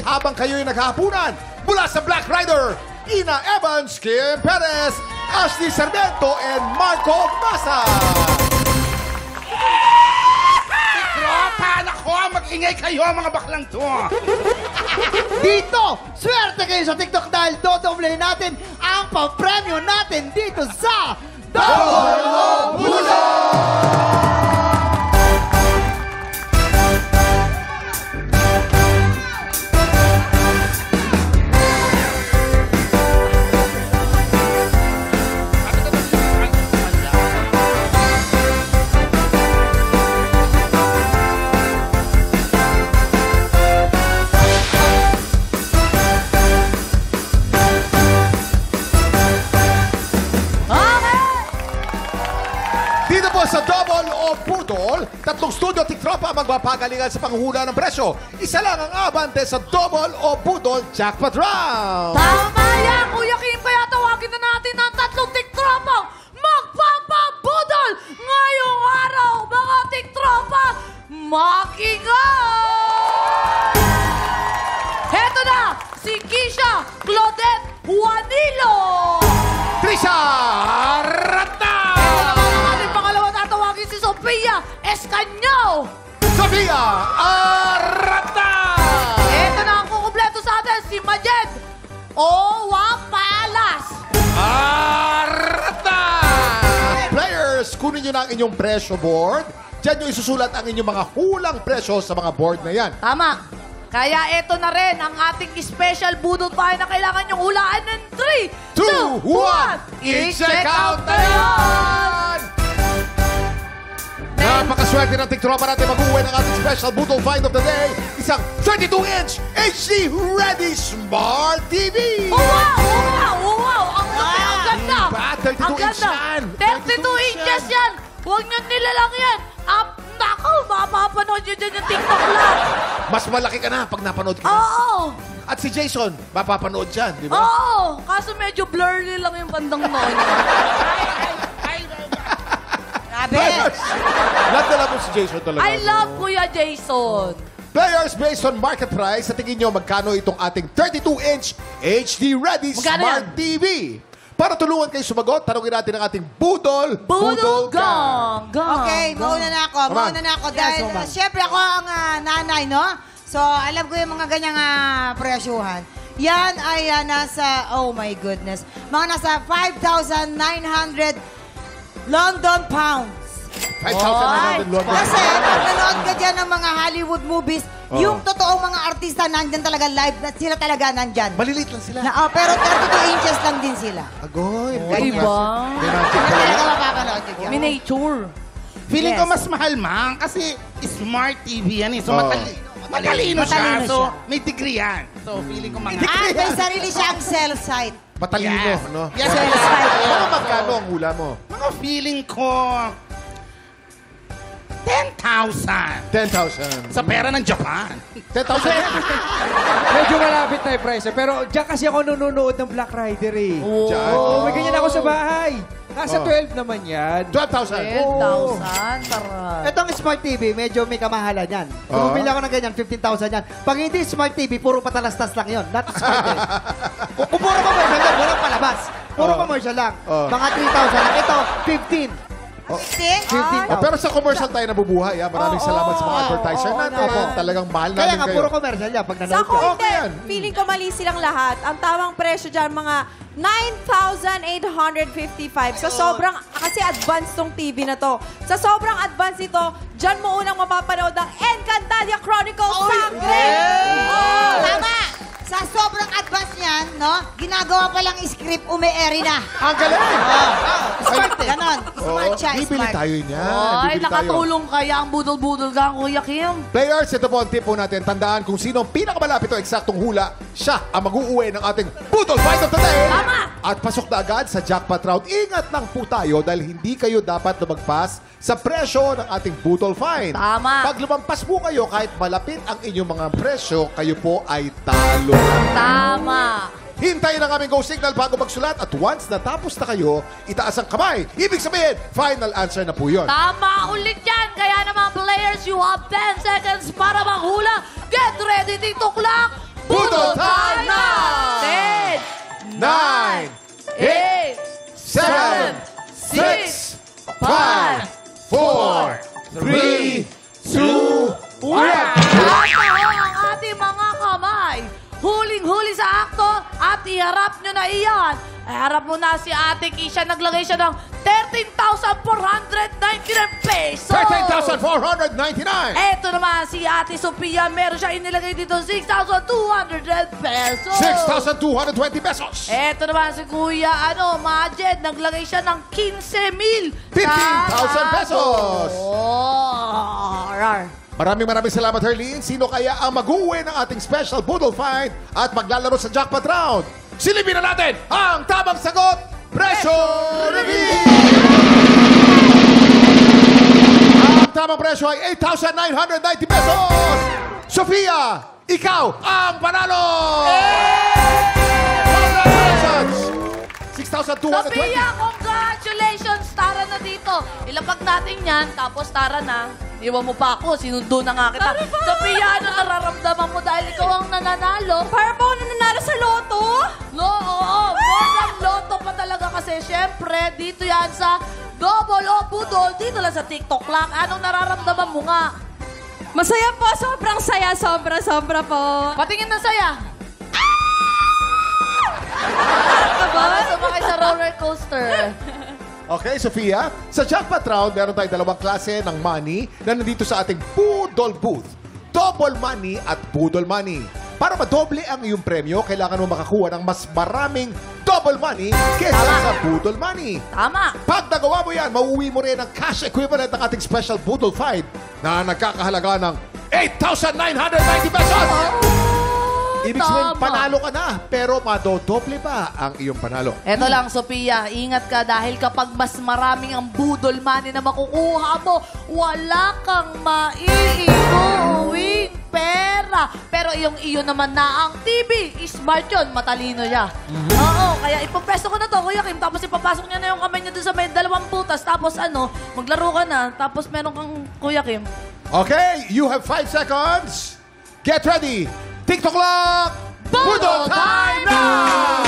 habang kayo'y naghahapunan. Mula sa Black Rider, Ina Evans, Kim Perez, Ashley Sarmiento, and Marco Masa. Tropa, nako, mag-ingay kayo mga baklang to. Dito, swerte kayo sa TikTok dahil dodoblehin natin ang pampremyo natin dito sa Double O Puso! Sa Double O Budol, tatlong studio tiktropa ang magpapagalingan sa panghula ng presyo. Isa lang ang abante sa Double O Budol Jackpot Round. Tama yan, Kuya Kim. Kaya tawagin na natin ang tatlong tiktropang magpapabudol ngayong araw, mga tiktropa. Makinig! Heto na, si Kisha Claudette Juanilo. Trisha Rata! Si Sofia Escaño! Sofia Arata! Ito na ang kukumpleto sa atin, si Majed Owa Palas! Arata! Players, kunin nyo na ang inyong presyo board. Diyan nyo isusulat ang inyong mga hulang presyo sa mga board na yan. Tama. Kaya ito na rin ang ating special budol pa na kailangan nyong hulaan ng 3, 2, 1! I-check out na yan! Napakaswerte ng tiktropa natin mag-uwi ng ating special Budol Find of the Day. Isang 32-inch HD Ready Smart TV! Oh, wow! Oh, wow! Oh, wow! Ang laki, ang ganda! Diba? 32 inch yan! 32 inches yan! Huwag nyo nilalang yan! Nako, mapapanood nyo dyan yung TikTok lang! Mas malaki ka na pag napanood ka na. Oo! At si Jason, mapapanood dyan, di ba? Oo! Kaso medyo blurry lang yung bandang noon. Players! Love na love mo si Jason talaga. I love Kuya Jason. Players, based on market price, sa tingin nyo magkano itong ating 32-inch HD Ready Magkano Smart yan? TV? Para tulungan kayo sumagot, tanongin natin ang ating Budol Gang! Okay, mauna na ako. Dahil, syempre ako ang nanay, no? So, alam ko yung mga ganyang presyuhan. Yan ay nasa, oh my goodness, mga nasa 5,900 London pounds. 5,900 London. Kasi, pag nanood ka dyan ng mga Hollywood movies, yung totoong mga artista nandyan talaga live, na sila talaga nandyan. Maliliit lang sila. Pero 32 inches lang din sila. Agoy. Iba. May magic Hindi talaga. talaga mapapanood ko dyan. Miniature. Feeling Yes. ko mas mahal, Mang, kasi smart TV yan eh. So, matalino Matalino siya. So, siya. may degree yan. So, feeling ko mga... May sarili siyang cell site. Matalino, Yes. no? Yes, Cell yes. site. Mga magkano ang hula mo? Mga feeling ko... 10,000. 10,000. Sa pera ng Japan. 10,000? Medyo malapit na yung price. Pero diyan kasi ako nanonood ng Black Rider eh. Diyan. Oo, may ganyan ako sa bahay. Nasa 12 naman yan. 12,000. 10,000. Sarap. Itong Smart TV, medyo may kamahalan yan. Kung Oo. bumili ako ng ganyan, 15,000 yan. Pag hindi Smart TV, puro patalastas lang yun. Not Smart TV. Kung puro commercial yan, walang palabas. Puro commercial lang. Mga 3,000 lang. Ito, 15. 15. Pero sa commercial tayo nabubuhay. Maraming salamat sa mga advertiser natin. Talagang mahal Kaya natin nga, kayo. puro commercial yan. Pag Sa nanood ako ka. hindi. yan. Feeling ko mali silang lahat. Ang tamang presyo dyan, mga 9,855. Sa sobrang, kasi advanced tong TV na to. Sa sobrang advanced ito, dyan mo unang mapapanood ang Encantadia Chronicles Sangre! Tama! Sa sobrang advance niyan, no? Ginagawa pa lang script, umi-airy na. Ang galing! Smart eh. Ganon. Smart siya, Bibili smart. tayo niyan. Ay, Bibili tayo. nakatulong kaya ang budol-budol ka, Kuya Kim. Players, ito po ang tip po natin. Tandaan kung sino ang pinakamalapit o eksaktong hula, siya ang mag-uuwi ng ating Budol Fight of the Day. Tama! At pasok na agad sa jackpot round. Ingat lang po tayo dahil hindi kayo dapat lumagpas sa presyo ng ating Budol Find. Tama. Pag lumampas po kayo, kahit malapit ang inyong mga presyo, kayo po ay talo. Tama. Hintayin ang aming go signal bago magsulat at once natapos na kayo, itaas ang kamay. Ibig sabihin, final answer na po yun. Tama ulit yan. Kaya naman players, you have 10 seconds para manghula. Get ready, TikTok clock. Budol time now! 10, 9, 8, 7, 6, 5, 4, 3, 2, 1. At ang ating mga kamay. Huling-huli sa akto at iharap nyo na iyan. Ay, harap mo na si Ate Kisha. Naglagay siya ng 13,499 pesos. 13,499. Eto naman si Ate Sophia. Meron siya inilagay dito 6,200 pesos. 6,220 pesos. Eto naman si Kuya Majed. Naglagay siya ng 15,000. 15,000 pesos. Oh, rar. Maraming salamat, Herlene. Sino kaya ang mag-uwi ng ating special Budol Fight at maglalaro sa jackpot round? Silipin na natin ang tamang sagot, Presyo Reveal! Ang tamang presyo ay 8,990 pesos! Sofia, ikaw ang panalo! Congratulations! 6,220. Sophia, congratulations! Tara na dito. Ilapag natin yan, tapos tara na. Iwan mo pa ako, sinundo na nga kita. Sophia, ano nararamdaman mo dahil ikaw ang nananalo? Para ba ako nananalo sa loto? Oo, more than loto pa talaga kasi syempre, dito yan sa Double o Budol, dito lang sa TikTok lang. Anong nararamdaman mo nga? Masaya po, sobrang saya, sobra po. Patingin na saya. Para sumakay sa roller coaster. Okay, Sofia, sa jackpot round, meron tayong dalawang klase ng money na nandito sa ating Budol booth. Double money at Budol money. Para madoble ang iyong premyo, kailangan mo makakuha ng mas maraming double money kesa sa Budol money. Tama. Pag nagawa mo yan, mauwi mo rin ang cash equivalent ng ating special Budol Fight na nagkakahalaga ng 8,990 pesos! Ibig sabihin, Tama. panalo ka na, pero madodoble pa ang iyong panalo. Eto lang, Sophia, ingat ka dahil kapag mas maraming ang budol money na makukuha mo, wala kang maiiuwing pera. Pero iyo naman na ang TV, smart yun, matalino siya. Oo, kaya ipapresto ko na to, Kuya Kim, tapos ipapasok niya na yung kamay niya doon sa may dalawang butas, tapos maglaro ka na, tapos meron kang Kuya Kim. Okay, you have 5 seconds. Get ready. TikTok clock. Budol time now!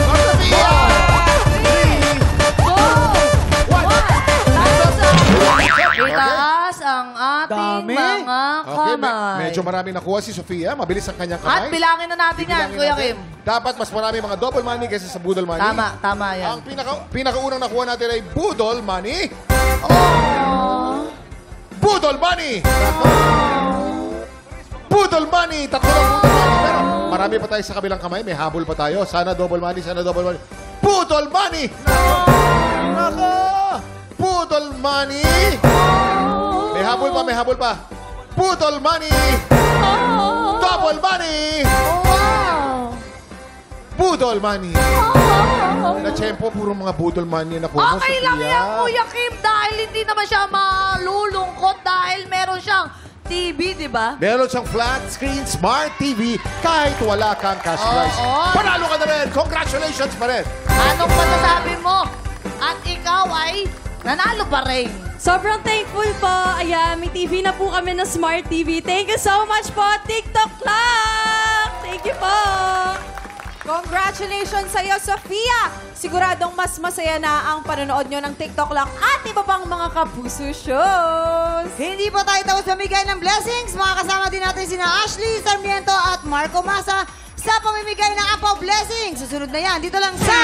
5, 4, 3, 2, 1. Itaas ang ating Dami. mga Okay, kamay. medyo maraming nakuha si Sofia. Mabilis ang kanyang At kamay. bilangin na natin yan, Bibilangin Kuya natin. Kim. Dapat mas marami mga double money kaysa sa budol money. Tama yan. Ang pinakaunang nakuha natin ay budol money. Oh. Budol money! Budol money! Tatlo lang budol money. Pero marami pa tayo sa kabilang kamay. May habol pa tayo. Sana double money, sana double money. Budol money! Nako! Budol money! May habol pa, may habol pa. Budol money! Double money! Wow! Budol money! Na tiyempo, puro mga budol money na kuha mo, Okay lang Sofia. yan, Kuya Kim, dahil hindi naman siya malulungkot dahil meron siyang TV, di ba? Meron siyang flat screen smart TV kahit wala kang cash prize. Oo. Panalo ka na rin! Congratulations pa rin! Anong masasabi mo? At ikaw ay nanalo pa rin. Sobrang thankful po. Ayan, may TV na po kami na Smart TV. Thank you so much po, TikTok Clock! Thank you po! Congratulations sa iyo, Sofia! Siguradong mas masaya na ang panonood nyo ng TikTok lang at iba pang mga kapuso shows! Hindi pa tayo tapos mamigay ng blessings. Makakasama din natin sina Ashley Sarmiento at Marco Masa sa pamimigay ng Apaw Blessings. Susunod na yan. Dito lang sa...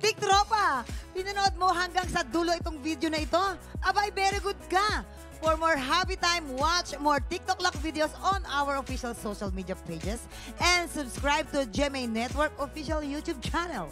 Tiktropa, pinanood mo hanggang sa dulo itong video na ito? Abay, very good ka! For more happy time, watch more TikTok Lock videos on our official social media pages and subscribe to GMA Network official YouTube channel.